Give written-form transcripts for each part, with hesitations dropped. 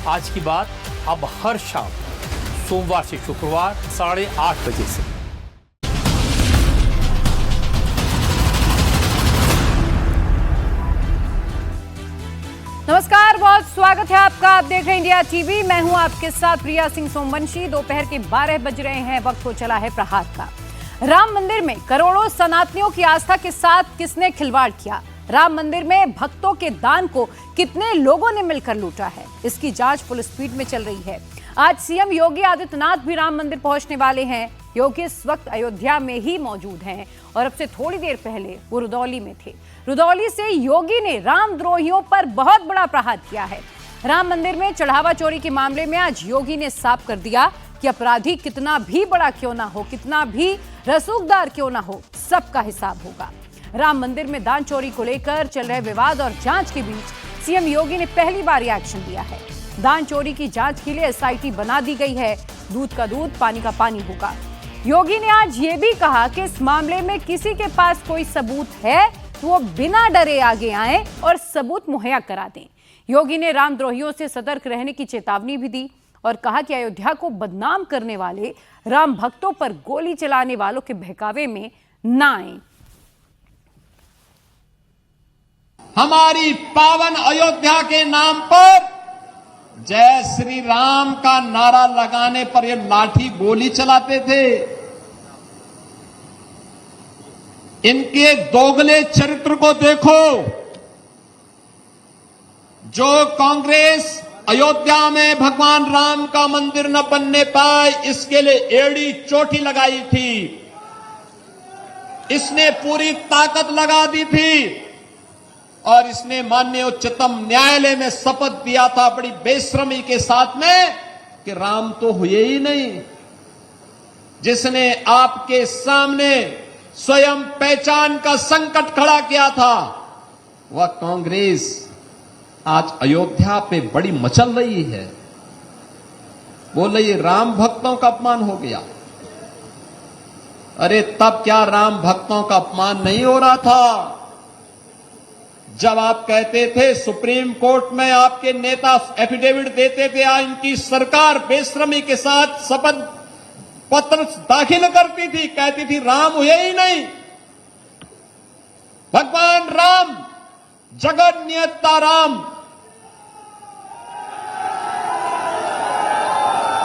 आज की बात अब हर शाम सोमवार से शुक्रवार 8:30 बजे से। नमस्कार, बहुत स्वागत है आपका। आप देख रहे हैं इंडिया टीवी। मैं हूं आपके साथ प्रिया सिंह सोमवंशी। दोपहर के 12 बज रहे हैं, वक्त हो चला है प्रहार का। राम मंदिर में करोड़ों सनातनियों की आस्था के साथ किसने खिलवाड़ किया? राम मंदिर में भक्तों के दान को कितने लोगों ने मिलकर लूटा है? इसकी जांच फुल स्पीड में चल रही है। आज सीएम योगी आदित्यनाथ भी राम मंदिर पहुंचने वाले हैं। योगी इस वक्त अयोध्या में ही मौजूद हैं और अब से थोड़ी देर पहले वो रुदौली में थे। रुदौली से योगी ने रामद्रोहियों पर बहुत बड़ा प्रहार किया है। राम मंदिर में चढ़ावा चोरी के मामले में आज योगी ने साफ कर दिया कि अपराधी कितना भी बड़ा क्यों ना हो, कितना भी रसूखदार क्यों ना हो, सबका हिसाब होगा। राम मंदिर में दान चोरी को लेकर चल रहे विवाद और जांच के बीच सीएम योगी ने पहली बार एक्शन लिया है। दान चोरी की जांच के लिए एसआईटी बना दी गई है। दूध का दूध, पानी का पानी होगा। योगी ने आज ये भी कहा कि इस मामले में किसी के पास कोई सबूत है तो वो बिना डरे आगे आए और सबूत मुहैया करा दें। योगी ने रामद्रोहियों से सतर्क रहने की चेतावनी भी दी और कहा कि अयोध्या को बदनाम करने वाले राम भक्तों पर गोली चलाने वालों के बहकावे में ना आए। हमारी पावन अयोध्या के नाम पर जय श्री राम का नारा लगाने पर ये लाठी गोली चलाते थे। इनके दोगले चरित्र को देखो। जो कांग्रेस अयोध्या में भगवान राम का मंदिर न बनने पाए इसके लिए एड़ी चोटी लगाई थी, इसने पूरी ताकत लगा दी थी और इसने माननीय उच्चतम न्यायालय में शपथ दिया था बड़ी बेशर्मी के साथ में कि राम तो हुए ही नहीं। जिसने आपके सामने स्वयं पहचान का संकट खड़ा किया था वह कांग्रेस आज अयोध्या पे बड़ी मचल रही है। बोल रही राम भक्तों का अपमान हो गया। अरे तब क्या राम भक्तों का अपमान नहीं हो रहा था जब आप कहते थे सुप्रीम कोर्ट में आपके नेता एफिडेविट देते थे, इनकी सरकार बेशर्मी के साथ शपथ पत्र दाखिल करती थी, कहती थी राम हुए ही नहीं। भगवान राम, जगत नियंता राम,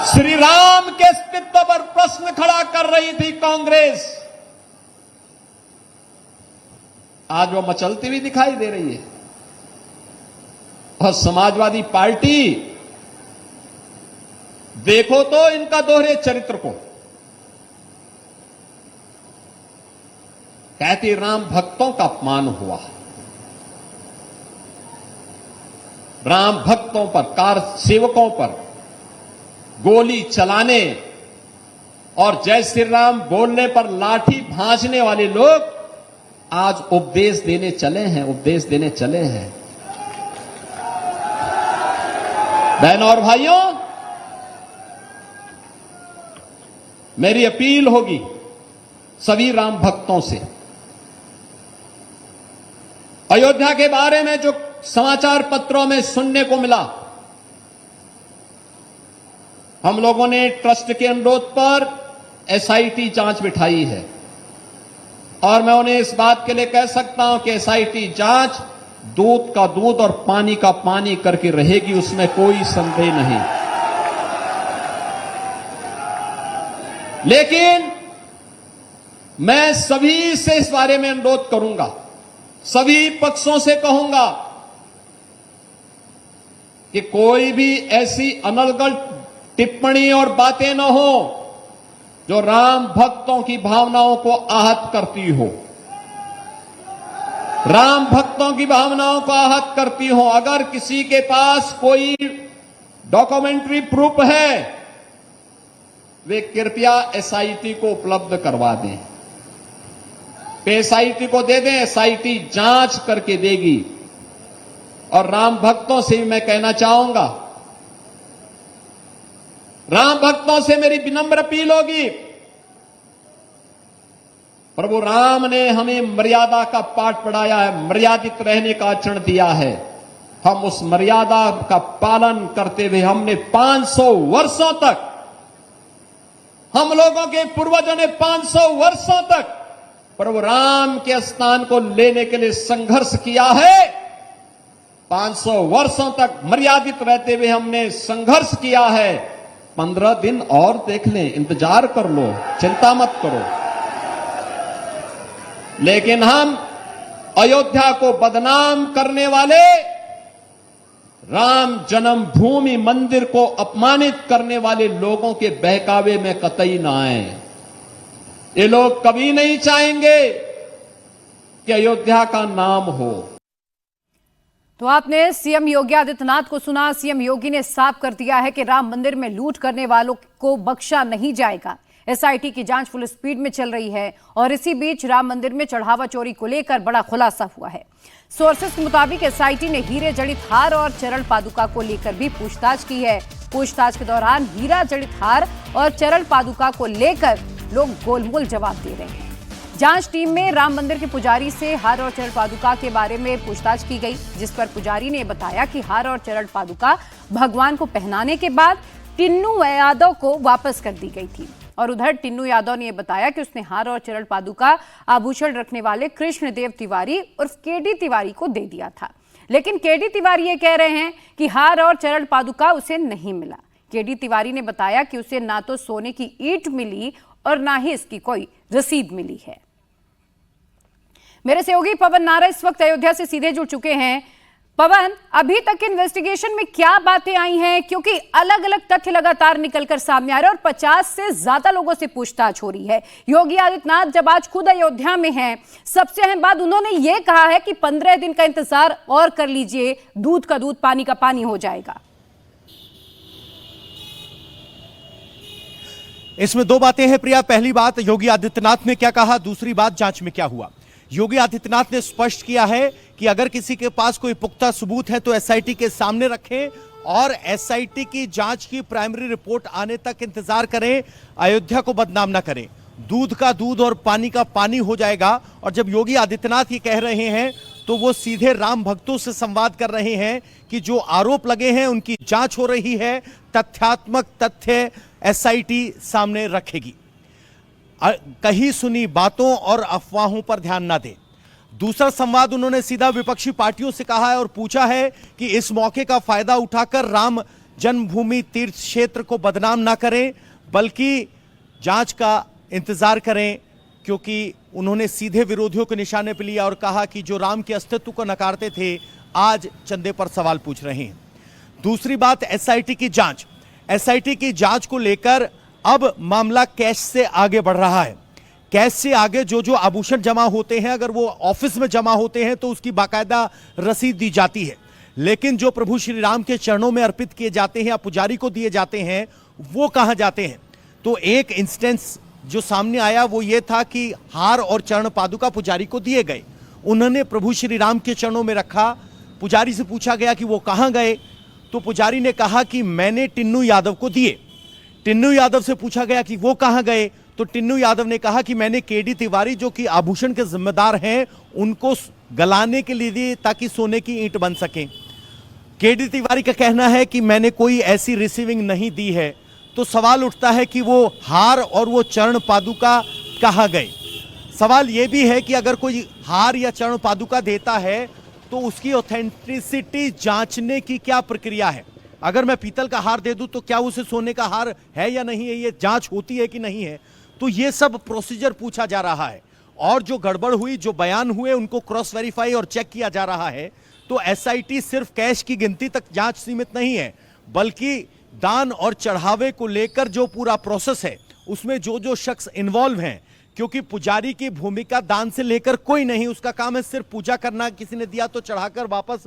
श्री राम के अस्तित्व पर प्रश्न खड़ा कर रही थी कांग्रेस। आज वो मचलती हुई दिखाई दे रही है। और समाजवादी पार्टी, देखो तो इनका दोहरे चरित्र को। कहती राम भक्तों का अपमान हुआ। राम भक्तों पर, कार सेवकों पर गोली चलाने और जय श्री राम बोलने पर लाठी भांजने वाले लोग आज उपदेश देने चले हैं, उपदेश देने चले हैं। बहनों और भाइयों, मेरी अपील होगी सभी राम भक्तों से। अयोध्या के बारे में जो समाचार पत्रों में सुनने को मिला, हम लोगों ने ट्रस्ट के अनुरोध पर एसआईटी जांच बिठाई है और मैं उन्हें इस बात के लिए कह सकता हूं कि एसआईटी जांच दूध का दूध और पानी का पानी करके रहेगी, उसमें कोई संदेह नहीं। लेकिन मैं सभी से इस बारे में अनुरोध करूंगा, सभी पक्षों से कहूंगा कि कोई भी ऐसी अनर्गल टिप्पणी और बातें न हो जो राम भक्तों की भावनाओं को आहत करती हो, राम भक्तों की भावनाओं को आहत करती हो। अगर किसी के पास कोई डॉक्यूमेंट्री प्रूफ है, वे कृपया एसआईटी को उपलब्ध करवा दें। एसआईटी को दे दें, एसआईटी जांच करके देगी। और राम भक्तों से भी मैं कहना चाहूंगा, राम भक्तों से मेरी विनम्र अपील होगी, प्रभु राम ने हमें मर्यादा का पाठ पढ़ाया है, मर्यादित रहने का आचरण दिया है। हम उस मर्यादा का पालन करते हुए हमने 500 वर्षों तक, हम लोगों के पूर्वजों ने 500 वर्षों तक प्रभु राम के स्थान को लेने के लिए संघर्ष किया है। 500 वर्षों तक मर्यादित रहते हुए हमने संघर्ष किया है। 15 दिन और देख लें, इंतजार कर लो, चिंता मत करो। लेकिन हम अयोध्या को बदनाम करने वाले, राम जन्मभूमि मंदिर को अपमानित करने वाले लोगों के बहकावे में कतई ना आए। ये लोग कभी नहीं चाहेंगे कि अयोध्या का नाम हो। तो आपने सीएम योगी आदित्यनाथ को सुना। सीएम योगी ने साफ कर दिया है कि राम मंदिर में लूट करने वालों को बख्शा नहीं जाएगा। एसआईटी की जांच फुल स्पीड में चल रही है और इसी बीच राम मंदिर में चढ़ावा चोरी को लेकर बड़ा खुलासा हुआ है। सोर्सेस के मुताबिक एसआईटी ने हीरे जड़ित हार और चरण पादुका को लेकर भी पूछताछ की है। पूछताछ के दौरान हीरा जड़ित हार और चरण पादुका को लेकर लोग गोलमोल जवाब दे रहे हैं। जांच टीम में राम मंदिर के पुजारी से हार और चरण पादुका के बारे में पूछताछ की गई, जिस पर पुजारी ने बताया कि हार और चरण पादुका भगवान को पहनाने के बाद टिन्नू यादव को वापस कर दी गई थी। और उधर टिन्नू यादव ने बताया कि उसने हार और चरण पादुका आभूषण रखने वाले कृष्णदेव तिवारी उर्फ केडी तिवारी को दे दिया था। लेकिन केडी तिवारी ये कह रहे हैं कि हार और चरण पादुका उसे नहीं मिला। केडी तिवारी ने बताया कि उसे ना तो सोने की ईंट मिली और ना ही इसकी कोई रसीद मिली है। मेरे सहयोगी पवन नारा इस वक्त अयोध्या से सीधे जुड़ चुके हैं। पवन, अभी तक इन्वेस्टिगेशन में क्या बातें आई हैं? क्योंकि अलग अलग तथ्य लगातार निकलकर सामने आ रहे हैं और 50 से ज्यादा लोगों से पूछताछ हो रही है। योगी आदित्यनाथ जब आज खुद अयोध्या में हैं, सबसे अहम बात उन्होंने ये कहा है कि 15 दिन का इंतजार और कर लीजिए, दूध का दूध पानी का पानी हो जाएगा। इसमें दो बातें हैं प्रिया। पहली बात, योगी आदित्यनाथ ने क्या कहा, दूसरी बात, जांच में क्या हुआ। योगी आदित्यनाथ ने स्पष्ट किया है कि अगर किसी के पास कोई पुख्ता सबूत है तो एसआईटी के सामने रखें और एसआईटी की जांच की प्राइमरी रिपोर्ट आने तक इंतजार करें, अयोध्या को बदनाम ना करें। दूध का दूध और पानी का पानी हो जाएगा। और जब योगी आदित्यनाथ ये कह रहे हैं तो वो सीधे राम भक्तों से संवाद कर रहे हैं कि जो आरोप लगे हैं उनकी जांच हो रही है, तथ्यात्मक तथ्य एसआईटी सामने रखेगी। कहीं सुनी बातों और अफवाहों पर ध्यान ना दें। दूसरा संवाद उन्होंने सीधा विपक्षी पार्टियों से कहा है और पूछा है कि इस मौके का फायदा उठाकर राम जन्मभूमि तीर्थ क्षेत्र को बदनाम ना करें, बल्कि जांच का इंतजार करें। क्योंकि उन्होंने सीधे विरोधियों के निशाने पर लिया और कहा कि जो राम के अस्तित्व को नकारते थे आज चंदे पर सवाल पूछ रहे हैं। दूसरी बात, एसआईटी की जांच। एसआईटी की जांच को लेकर अब मामला कैश से आगे बढ़ रहा है। कैश से आगे जो जो आभूषण जमा होते हैं, अगर वो ऑफिस में जमा होते हैं तो उसकी बाकायदा रसीद दी जाती है। लेकिन जो प्रभु श्री राम के चरणों में अर्पित किए जाते हैं या पुजारी को दिए जाते हैं, वो कहां जाते हैं? तो एक इंस्टेंस जो सामने आया वो ये था कि हार और चरण पादुका पुजारी को दिए गए, उन्होंने प्रभु श्री राम के चरणों में रखा। पुजारी से पूछा गया कि वो कहां गए, तो पुजारी ने कहा कि मैंने टिन्नू यादव को दिए। टिन्नू यादव से पूछा गया कि वो कहां गए, तो टिन्नू यादव ने कहा कि मैंने केडी तिवारी जो कि आभूषण के जिम्मेदार हैं उनको गलाने के लिए दिए ताकि सोने की ईंट बन सके। केडी तिवारी का कहना है कि मैंने कोई ऐसी रिसीविंग नहीं दी है। तो सवाल उठता है कि वो हार और वो चरण पादुका कहां गए। सवाल यह भी है कि अगर कोई हार या चरण पादुका देता है तो उसकी ऑथेंटिसिटी जांचने की क्या प्रक्रिया है। अगर मैं पीतल का हार दे दूं तो क्या उसे सोने का हार है या नहीं है, ये जांच होती है कि नहीं है। तो ये सब प्रोसीजर पूछा जा रहा है और जो गड़बड़ हुई, जो बयान हुए, उनको क्रॉस वेरीफाई और चेक किया जा रहा है। तो एसआईटी सिर्फ कैश की गिनती तक जांच सीमित नहीं है, बल्कि दान और चढ़ावे को लेकर जो पूरा प्रोसेस है उसमें जो जो शख्स इन्वॉल्व हैं, क्योंकि पुजारी की भूमिका दान से लेकर कोई नहीं, उसका काम है सिर्फ पूजा करना, किसी ने दिया तो चढ़ाकर वापस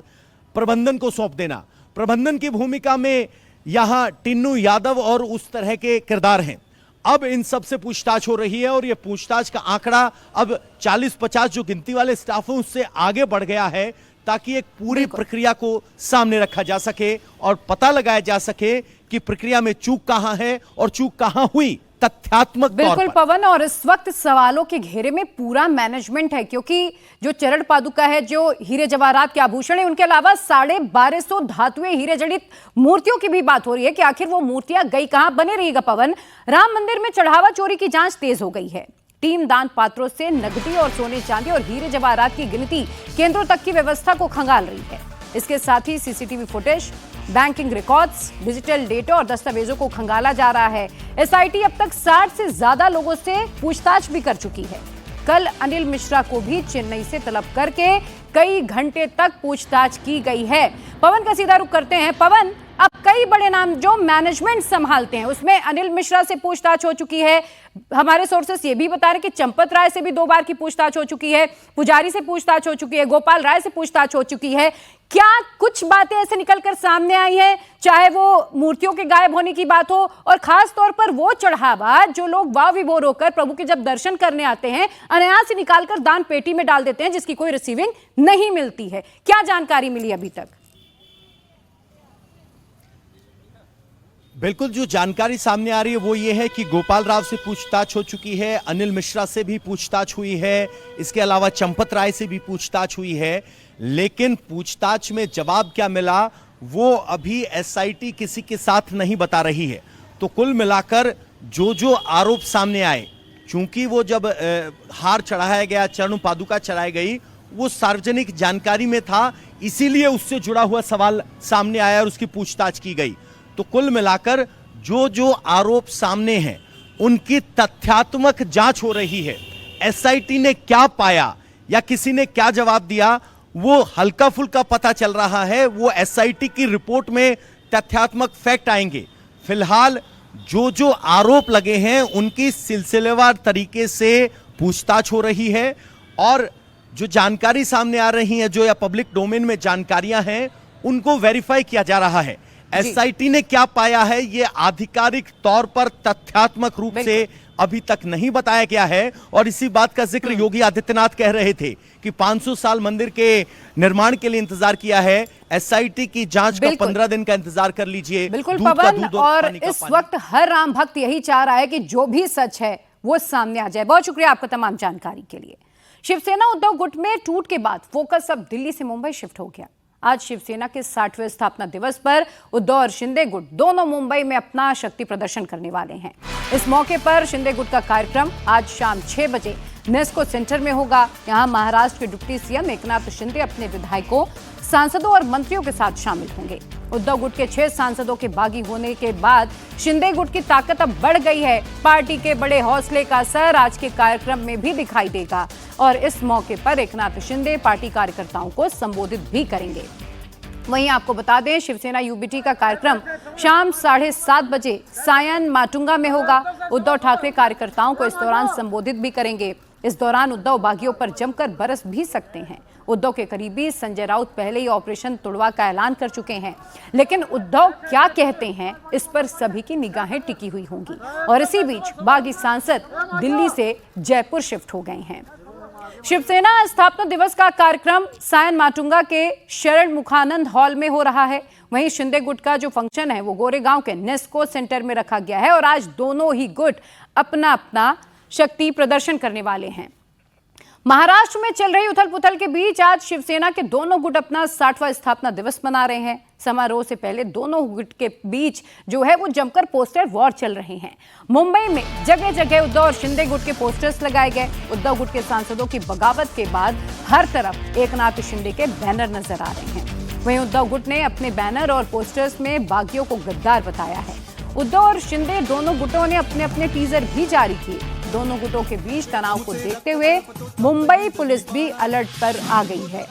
प्रबंधन को सौंप देना। प्रबंधन की भूमिका में यहां टिन्नू यादव और उस तरह के किरदार हैं। अब इन सब से पूछताछ हो रही है और यह पूछताछ का आंकड़ा अब 40-50 जो गिनती वाले स्टाफ हैं उससे आगे बढ़ गया है, ताकि एक पूरी प्रक्रिया को सामने रखा जा सके और पता लगाया जा सके कि प्रक्रिया में चूक कहां है और चूक कहां हुई। तथ्यात्मक तौर बिल्कुल पर। पवन, और इस वक्त सवालों के घेरे में पूरा मैनेजमेंट है, क्योंकि जो चरण पादुका है, जो हीरे जवाहरात के आभूषण है, उनके अलावा 1250 धातुएं हीरे जड़ित मूर्तियों की भी बात हो रही है कि आखिर वो मूर्तियां गई कहां। बने रहिएगा पवन। राम मंदिर में चढ़ावा चोरी की जांच तेज हो गई है। टीम दान पात्रों से नकदी और सोने चांदी और हीरे जवाहरात की गिनती केंद्रों तक की व्यवस्था को खंगाल रही है। इसके साथ ही CCTV footage, banking records, digital data और दस्तावेजों को खंगाला जा रहा है। एसआईटी अब तक 60 से ज्यादा लोगों से पूछताछ भी कर चुकी है। कल अनिल मिश्रा को भी चेन्नई से तलब करके कई घंटे तक पूछताछ की गई है। पवन का सीधा रुख करते हैं। पवन, अब कई बड़े नाम जो मैनेजमेंट संभालते हैं उसमें अनिल मिश्रा से पूछताछ हो चुकी है। हमारे सोर्सेस ये भी बता रहे हैं कि चंपत राय से भी 2 बार की पूछताछ हो चुकी है, पुजारी से पूछताछ हो चुकी है, गोपाल राय से पूछताछ हो चुकी है। क्या कुछ बातें ऐसे निकलकर सामने आई हैं, चाहे वो मूर्तियों के गायब होने की बात हो, और खास तौर पर वो चढ़ावा जो लोग वाव विभोर होकर प्रभु के जब दर्शन करने आते हैं अनायास से निकालकर दान पेटी में डाल देते हैं, जिसकी कोई रिसीविंग नहीं मिलती है। क्या जानकारी मिली अभी तक? बिल्कुल, जो जानकारी सामने आ रही है वो ये है कि गोपाल राव से पूछताछ हो चुकी है, अनिल मिश्रा से भी पूछताछ हुई है, इसके अलावा चंपत राय से भी पूछताछ हुई है, लेकिन पूछताछ में जवाब क्या मिला वो अभी एसआईटी किसी के साथ नहीं बता रही है। तो कुल मिलाकर जो आरोप सामने आए, चूंकि वो जब हार चढ़ाया गया, चरण पादुका चढ़ाई गई, वो सार्वजनिक जानकारी में था, इसीलिए उससे जुड़ा हुआ सवाल सामने आया और उसकी पूछताछ की गई। तो कुल मिलाकर जो आरोप सामने हैं उनकी तथ्यात्मक जांच हो रही है। एसआईटी ने क्या पाया या किसी ने क्या जवाब दिया वो हल्का फुल्का पता चल रहा है, वो एसआईटी की रिपोर्ट में तथ्यात्मक फैक्ट आएंगे। फिलहाल जो आरोप लगे हैं उनकी सिलसिलेवार तरीके से पूछताछ हो रही है, और जो जानकारी सामने आ रही है, जो या पब्लिक डोमेन में जानकारियां हैं, उनको वेरीफाई किया जा रहा है। एसआईटी ने क्या पाया है ये आधिकारिक तौर पर तथ्यात्मक रूप से अभी तक नहीं बताया गया है। और इसी बात का जिक्र योगी आदित्यनाथ कह रहे थे कि 500 साल मंदिर के निर्माण के लिए इंतजार किया है, एसआईटी की जांच का 15 दिन का इंतजार कर लीजिए। बिल्कुल पवन, और इस वक्त हर राम भक्त यही चाह रहा है कि जो भी सच है वो सामने आ जाए। बहुत शुक्रिया आपका तमाम जानकारी के लिए। शिवसेना उद्धव गुट में टूट के बाद फोकस अब दिल्ली से मुंबई शिफ्ट हो गया। आज शिवसेना के 60वें स्थापना दिवस पर उद्धव और शिंदे गुट दोनों मुंबई में अपना शक्ति प्रदर्शन करने वाले हैं। इस मौके पर शिंदे गुट का कार्यक्रम आज शाम 6 बजे नेस्को सेंटर में होगा। यहां महाराष्ट्र के डिप्टी सीएम एकनाथ शिंदे अपने विधायकों, सांसदों और मंत्रियों के साथ शामिल होंगे। उद्धव गुट के 6 सांसदों के बागी होने के बाद शिंदे गुट की ताकत अब बढ़ गई है। पार्टी के बड़े हौसले का असर आज के कार्यक्रम में भी दिखाई देगा, और इस मौके पर एकनाथ शिंदे पार्टी कार्यकर्ताओं को संबोधित भी करेंगे। वहीं आपको बता दें, शिवसेना यूबीटी का कार्यक्रम शाम 7:30 बजे सायन माटुंगा में होगा। उद्धव ठाकरे कार्यकर्ताओं को इस दौरान संबोधित भी करेंगे। इस दौरान उद्धव बागियों पर जमकर बरस भी सकते हैं। उद्धव के करीबी संजय राउत पहले ही ऑपरेशन तुड़वा का ऐलान कर चुके हैं, लेकिन उद्धव क्या कहते हैं इस पर सभी की निगाहें टिकी हुई होंगी। और इसी बीच बागी सांसद दिल्ली से जयपुर शिफ्ट हो गए हैं। शिवसेना स्थापना दिवस का कार्यक्रम सायन माटुंगा के शरण मुखानंद हॉल में हो रहा है। वहीं शिंदे गुट का जो फंक्शन है वो गोरेगांव के नेस्को सेंटर में रखा गया है, और आज दोनों ही गुट अपना अपना शक्ति प्रदर्शन करने वाले हैं। महाराष्ट्र में चल रही उथल पुथल के बीच आज शिवसेना के दोनों गुट अपना 60वां स्थापना दिवस मना रहे हैं। समारोह से पहले दोनों गुट के बीच जो है वो जमकर पोस्टर वॉर चल रहे हैं। मुंबई में जगह जगह उद्धव और शिंदे गुट के पोस्टर्स लगाए गए। उद्धव गुट के सांसदों की बगावत के बाद हर तरफ एकनाथ शिंदे के बैनर नजर आ रहे हैं। वहीं उद्धव गुट ने अपने बैनर और पोस्टर्स में बागियों को गद्दार बताया है। उद्धव और शिंदे दोनों गुटों ने अपने अपने टीजर भी जारी किए। दोनों गुटों के बीच तनाव को देखते हुए मुंबई पुलिस भी अलर्ट पर आ गई है।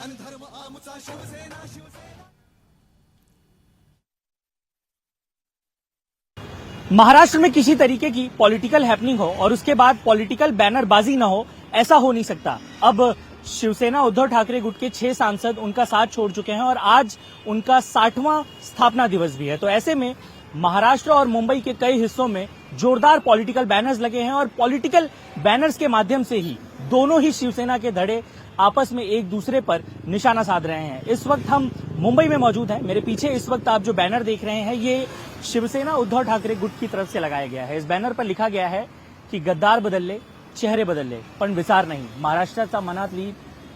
महाराष्ट्र में किसी तरीके की पॉलिटिकल हैपनिंग हो और उसके बाद पॉलिटिकल बैनरबाजी न हो, ऐसा हो नहीं सकता। अब शिवसेना उद्धव ठाकरे गुट के 6 सांसद उनका साथ छोड़ चुके हैं और आज उनका 60वां स्थापना दिवस भी है। तो ऐसे में महाराष्ट्र और मुंबई के कई हिस्सों में जोरदार पॉलिटिकल बैनर्स लगे हैं और पॉलिटिकल बैनर्स के माध्यम से ही दोनों ही शिवसेना के धड़े आपस में एक दूसरे पर निशाना साध रहे हैं। इस वक्त हम मुंबई में मौजूद हैं। मेरे पीछे इस वक्त आप जो बैनर देख रहे हैं ये शिवसेना उद्धव ठाकरे गुट की तरफ से लगाया गया है। इस बैनर पर लिखा गया है की गद्दार बदलले, चेहरे बदलले, पण विचार नहीं। महाराष्ट्राचा मनातली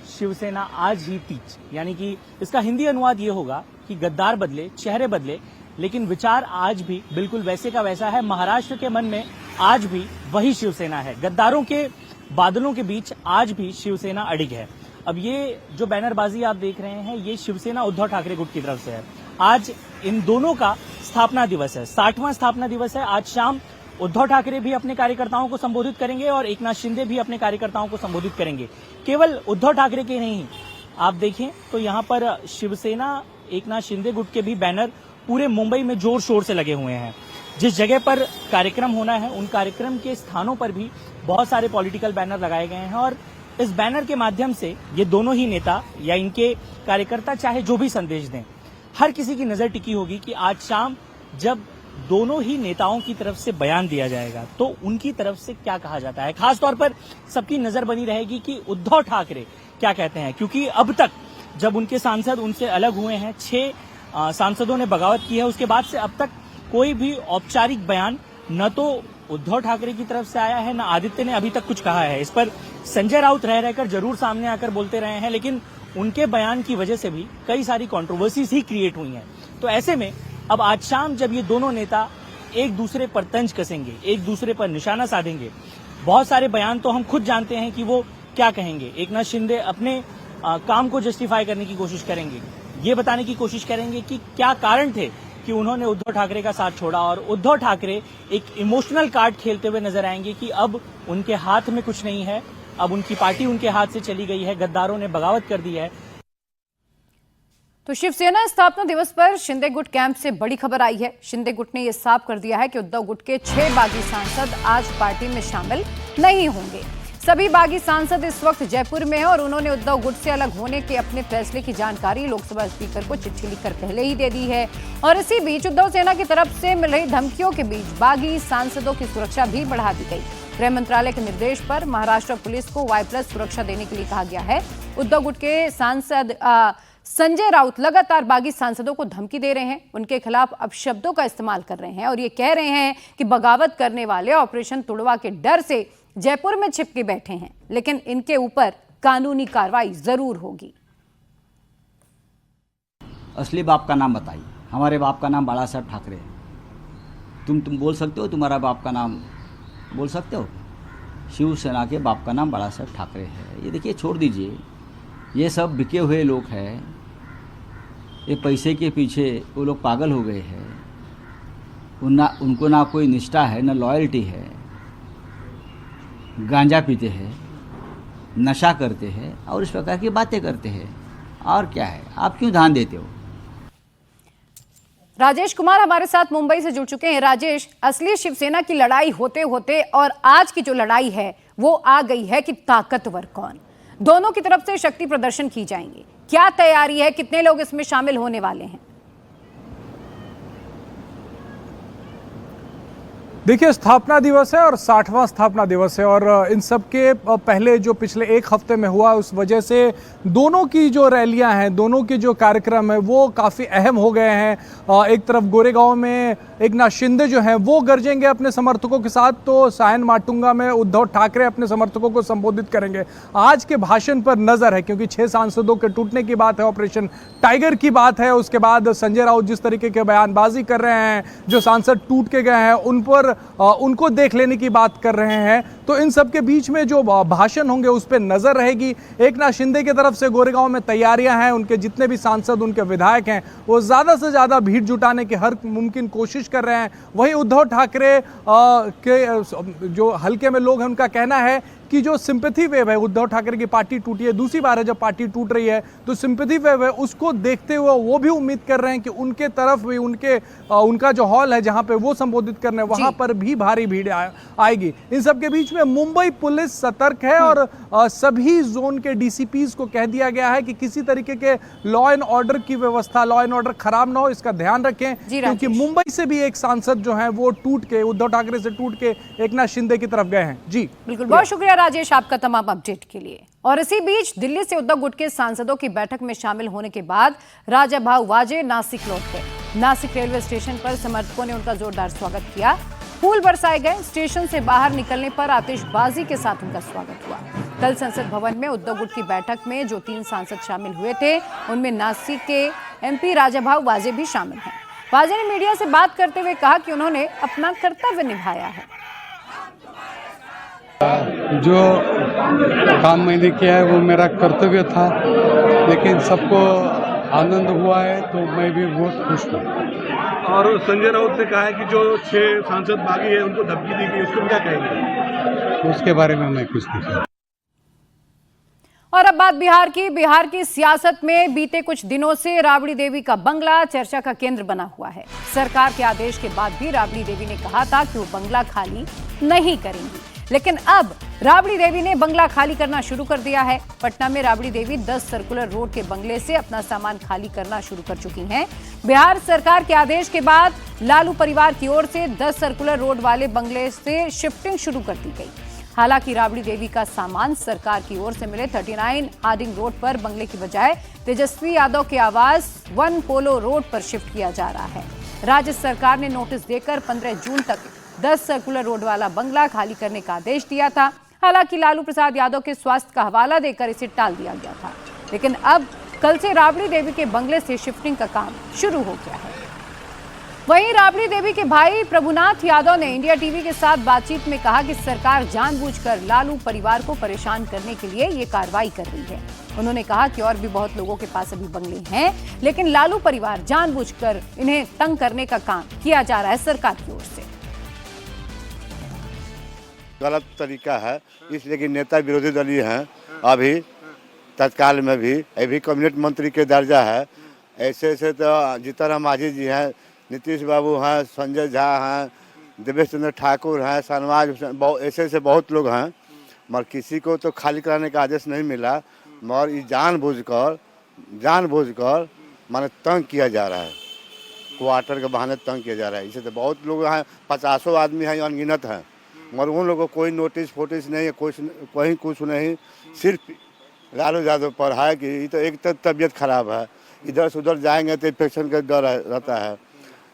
शिवसेना आज ही तीच, यानी कि इसका हिंदी अनुवाद ये होगा कि गद्दार बदले, चेहरे बदले, लेकिन विचार आज भी बिल्कुल वैसे का वैसा है। महाराष्ट्र के मन में आज भी वही शिवसेना है। गद्दारों के बादलों के बीच आज भी शिवसेना अडिग है। अब ये जो बैनरबाजी आप देख रहे हैं, ये शिवसेना उद्धव ठाकरे गुट की तरफ से है। आज इन दोनों का स्थापना दिवस है, 60वां स्थापना दिवस है। आज शाम उद्धव ठाकरे भी अपने कार्यकर्ताओं को संबोधित करेंगे और एकनाथ शिंदे भी अपने कार्यकर्ताओं को संबोधित करेंगे। केवल उद्धव ठाकरे के नहीं, आप देखें तो यहाँ पर शिवसेना एकनाथ शिंदे गुट के भी बैनर पूरे मुंबई में जोर शोर से लगे हुए हैं। जिस जगह पर कार्यक्रम होना है, उन कार्यक्रम के स्थानों पर भी बहुत सारे पॉलिटिकल बैनर लगाए गए हैं और इस बैनर के माध्यम से ये दोनों ही नेता या इनके कार्यकर्ता चाहे जो भी संदेश दें, हर किसी की नजर टिकी होगी कि आज शाम जब दोनों ही नेताओं की तरफ से बयान दिया जाएगा तो उनकी तरफ से क्या कहा जाता है। खासतौर पर सबकी नजर बनी रहेगी कि उद्धव ठाकरे क्या कहते हैं, क्योंकि अब तक जब उनके सांसद उनसे अलग हुए हैं, 6 सांसदों ने बगावत की है, उसके बाद से अब तक कोई भी औपचारिक बयान न तो उद्धव ठाकरे की तरफ से आया है, न आदित्य ने अभी तक कुछ कहा है। इस पर संजय राउत रह रहकर जरूर सामने आकर बोलते रहे हैं, लेकिन उनके बयान की वजह से भी कई सारी कंट्रोवर्सीज ही क्रिएट हुई हैं। तो ऐसे में अब आज शाम जब ये दोनों नेता एक दूसरे पर तंज कसेंगे, एक दूसरे पर निशाना साधेंगे, बहुत सारे बयान तो हम खुद जानते हैं कि वो क्या कहेंगे। एकनाथ शिंदे अपने काम को जस्टिफाई करने की कोशिश करेंगे, ये बताने की कोशिश करेंगे कि क्या कारण थे कि उन्होंने उद्धव ठाकरे का साथ छोड़ा, और उद्धव ठाकरे एक इमोशनल कार्ड खेलते हुए नजर आएंगे कि अब उनके हाथ में कुछ नहीं है, अब उनकी पार्टी उनके हाथ से चली गई है, गद्दारों ने बगावत कर दी है। तो शिवसेना स्थापना दिवस पर शिंदे गुट कैंप से बड़ी खबर आई है। शिंदे गुट ने यह साफ कर दिया है कि उद्धव गुट के 6 बागी सांसद आज पार्टी में शामिल नहीं होंगे। सभी बागी सांसद इस वक्त जयपुर में हैं और उन्होंने उद्धव गुट से अलग होने के अपने फैसले की जानकारी लोकसभा स्पीकर को चिट्ठी लिखकर पहले ही दे दी है। और इसी बीच उद्धव सेना की तरफ से मिल रही धमकियों के बीच बागी सांसदों की सुरक्षा भी बढ़ा दी गई। गृह मंत्रालय के निर्देश पर महाराष्ट्र पुलिस को Y+ सुरक्षा देने के लिए कहा गया है। उद्धव गुट के सांसद संजय राउत लगातार बागी सांसदों को धमकी दे रहे हैं, उनके खिलाफ अपशब्दों का इस्तेमाल कर रहे हैं और ये कह रहे हैं कि बगावत करने वाले ऑपरेशन तुड़वा के डर से जयपुर में छिपके बैठे हैं, लेकिन इनके ऊपर कानूनी कार्रवाई जरूर होगी। असली बाप का नाम बताइए। हमारे बाप का नाम बाला साहब ठाकरे है। तुम बोल सकते हो तुम्हारा बाप का नाम बोल सकते हो? शिवसेना के बाप का नाम बाला साहब ठाकरे है। ये देखिए, छोड़ दीजिए, ये सब बिके हुए लोग हैं। ये पैसे के पीछे वो लोग पागल हो गए हैं। उनको ना कोई निष्ठा है, ना लॉयल्टी है। गांजा पीते हैं, नशा करते हैं और इस प्रकार की बातें करते हैं। और क्या है, आप क्यों ध्यान देते हो? राजेश कुमार हमारे साथ मुंबई से जुड़ चुके हैं। राजेश, असली शिवसेना की लड़ाई होते होते और आज की जो लड़ाई है वो आ गई है कि ताकतवर कौन। दोनों की तरफ से शक्ति प्रदर्शन की जाएंगे, क्या तैयारी है, कितने लोग इसमें शामिल होने वाले हैं? देखिए, स्थापना दिवस है और 60वां स्थापना दिवस है और इन सब के पहले जो पिछले एक हफ्ते में हुआ उस वजह से दोनों की जो रैलियां हैं, दोनों के जो कार्यक्रम है वो काफ़ी अहम हो गए हैं। एक तरफ गोरेगांव में एकनाथ शिंदे जो हैं वो गरजेंगे अपने समर्थकों के साथ, तो सायन माटुंगा में उद्धव ठाकरे अपने समर्थकों को संबोधित करेंगे। आज के भाषण पर नजर है क्योंकि 6 सांसदों के टूटने की बात है, ऑपरेशन टाइगर की बात है, उसके बाद संजय राउत जिस तरीके के बयानबाजी कर रहे हैं, जो सांसद टूट के गए हैं उन पर उनको देख लेने की बात कर रहे हैं। तो इन सब के बीच में जो भाषण होंगे उस पर नजर रहेगी। एकनाथ शिंदे की तरफ से गोरेगांव में तैयारियां हैं, उनके जितने भी सांसद उनके विधायक हैं वो ज्यादा से ज्यादा भीड़ जुटाने की हर मुमकिन कोशिश कर रहे हैं। वहीं उद्धव ठाकरे के जो हल्के में लोग हैं उनका कहना है कि जो सिंपैथी वेव है, उद्धव ठाकरे की पार्टी टूटी है, दूसरी बार है जब पार्टी टूट रही है, तो सिंपैथी वेव है उसको देखते हुए वो भी उम्मीद कर रहे हैं कि उनके तरफ भी उनका जो हॉल है जहां पे वो संबोधित करने वहां पर भी भारी भीड़ आएगी। इन सब के बीच में मुंबई पुलिस सतर्क है और सभी जोन के डीसीपीज को कह दिया गया है कि किसी तरीके के लॉ एंड ऑर्डर की व्यवस्था, लॉ एंड ऑर्डर खराब ना हो, इसका ध्यान रखें, क्योंकि मुंबई से भी एक सांसद जो है वो टूट के, उद्धव ठाकरे से टूट के एकनाथ शिंदे की तरफ गए हैं। जी बिल्कुल, बहुत शुक्रिया राजेश आपका तमाम अपडेट के लिए। और इसी बीच दिल्ली से उद्धव गुट के सांसदों की बैठक में शामिल होने के बाद राजा भाऊ वाजे नासिक लौट गए। नासिक रेलवे स्टेशन पर समर्थकों ने उनका जोरदार स्वागत किया। फूल बरसाए गए। स्टेशन से बाहर निकलने पर आतिशबाजी के साथ उनका स्वागत हुआ। कल संसद भवन में उद्धव गुट की बैठक में जो 3 सांसद शामिल हुए थे, उनमें नासिक के एमपी राजाभाऊ वाजे भी शामिल हैं। वाजे ने मीडिया से बात करते हुए कहा कि उन्होंने अपना कर्तव्य निभाया है। जो काम मैंने किया है वो मेरा कर्तव्य था, लेकिन सबको आनंद हुआ है तो मैं भी बहुत खुश हूँ। और संजय राउत ने कहा है कि जो 6 सांसद बागी है उनको धमकी दी गई, उसको क्या कहेंगे? उसके बारे में मैं कुछ नहीं कहूँ। और अब बात बिहार की। बिहार की सियासत में बीते कुछ दिनों से राबड़ी देवी का बंगला चर्चा का केंद्र बना हुआ है। सरकार के आदेश के बाद भी राबड़ी देवी ने कहा था कि वो बंगला खाली नहीं करेंगी, लेकिन अब राबड़ी देवी ने बंगला खाली करना शुरू कर दिया है। पटना में राबड़ी देवी 10 सर्कुलर रोड के बंगले से अपना सामान खाली करना शुरू कर चुकी हैं। बिहार सरकार के आदेश के बाद लालू परिवार की ओर से 10 सर्कुलर रोड वाले बंगले से शिफ्टिंग शुरू कर दी गई। हालांकि राबड़ी देवी का सामान सरकार की ओर से मिले 39 हार्डिंग रोड पर बंगले की बजाय तेजस्वी यादव के आवास 1 पोलो रोड पर शिफ्ट किया जा रहा है। राज्य सरकार ने नोटिस देकर 15 जून तक 10 सर्कुलर रोड वाला बंगला खाली करने का आदेश दिया था। हालांकि लालू प्रसाद यादव के स्वास्थ्य का हवाला देकर इसे टाल दिया गया था, लेकिन अब कल से राबड़ी देवी के बंगले से शिफ्टिंग का काम शुरू हो गया है। वहीं राबड़ी देवी के भाई प्रभुनाथ यादव ने इंडिया टीवी के साथ बातचीत में कहा कि सरकार जानबूझकर लालू परिवार को परेशान करने के लिए ये कार्रवाई कर रही है। उन्होंने कहा कि और भी बहुत लोगों के पास अभी बंगले हैं, लेकिन लालू परिवार जानबूझकर इन्हें तंग करने का काम किया जा रहा है सरकार की ओर से। गलत तरीका है, इसलिए कि नेता विरोधी दलीय हैं। अभी तत्काल में भी अभी कैबिनेट मंत्री के दर्जा है। ऐसे ऐसे तो जीतन मांझी जी हैं, नीतीश बाबू हैं, संजय झा हैं, देवेश चंद्र ठाकुर हैं, शहनवाज हुसैन, ऐसे ऐसे बहुत लोग हैं, मगर किसी को तो खाली कराने का आदेश नहीं मिला। मगर ये जानबूझकर माने तंग किया जा रहा है, क्वार्टर के बहाने तंग किया जा रहा है। इसे तो बहुत लोग हैं, 50 आदमी हैं, अनगिनत हैं, मगर उन लोगों को कोई नोटिस फोटिस नहीं है, कोई कुछ नहीं। सिर्फ लालू यादव पर है कि ये तो एक तो तबीयत खराब है, इधर से उधर जाएंगे तो इन्फेक्शन का डर रहता है।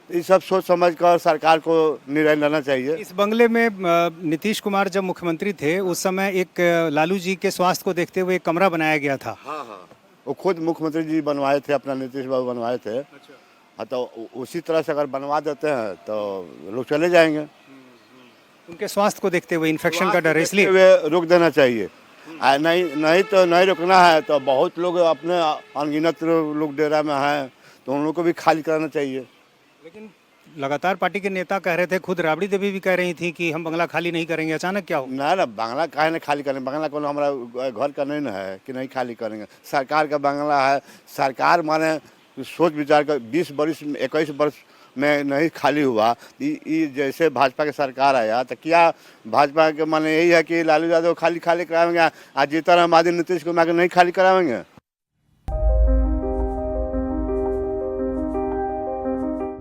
ये सब सोच समझ कर सरकार को निर्णय लेना चाहिए। इस बंगले में नीतीश कुमार जब मुख्यमंत्री थे उस समय एक लालू जी के स्वास्थ्य को देखते हुए एक कमरा बनाया गया था। हाँ, वो खुद मुख्यमंत्री जी बनवाए थे, अपना नीतीश बाबू बनवाए थे। हाँ, तो उसी तरह से अगर बनवा देते हैं तो लोग चले जाएंगे। उनके स्वास्थ्य को देखते हुए इन्फेक्शन का डर है, इसलिए रोक देना चाहिए। नहीं तो नहीं रोकना है तो बहुत लोग अपने अनगिनत लोग डेरा में हैं, तो उन लोग को भी खाली कराना चाहिए। लेकिन लगातार पार्टी के नेता कह रहे थे, खुद राबड़ी देवी भी कह रही थी कि हम बंगला खाली नहीं करेंगे। अचानक क्या हो? ना बंगला काहे नहीं खाली करेंगे? बंगला कौन हमारा घर का नहीं ना है कि नहीं खाली करेंगे? सरकार का बंगला है। सरकार माने सोच विचार कर 20 वर्ष 21 वर्ष में नहीं खाली हुआ। ये जैसे भाजपा की सरकार आया तो क्या भाजपा के माने यही है कि लालू यादव खाली कराएंगे, आज जीतन मांझी नीतीश कुमार को नहीं खाली कराएंगे?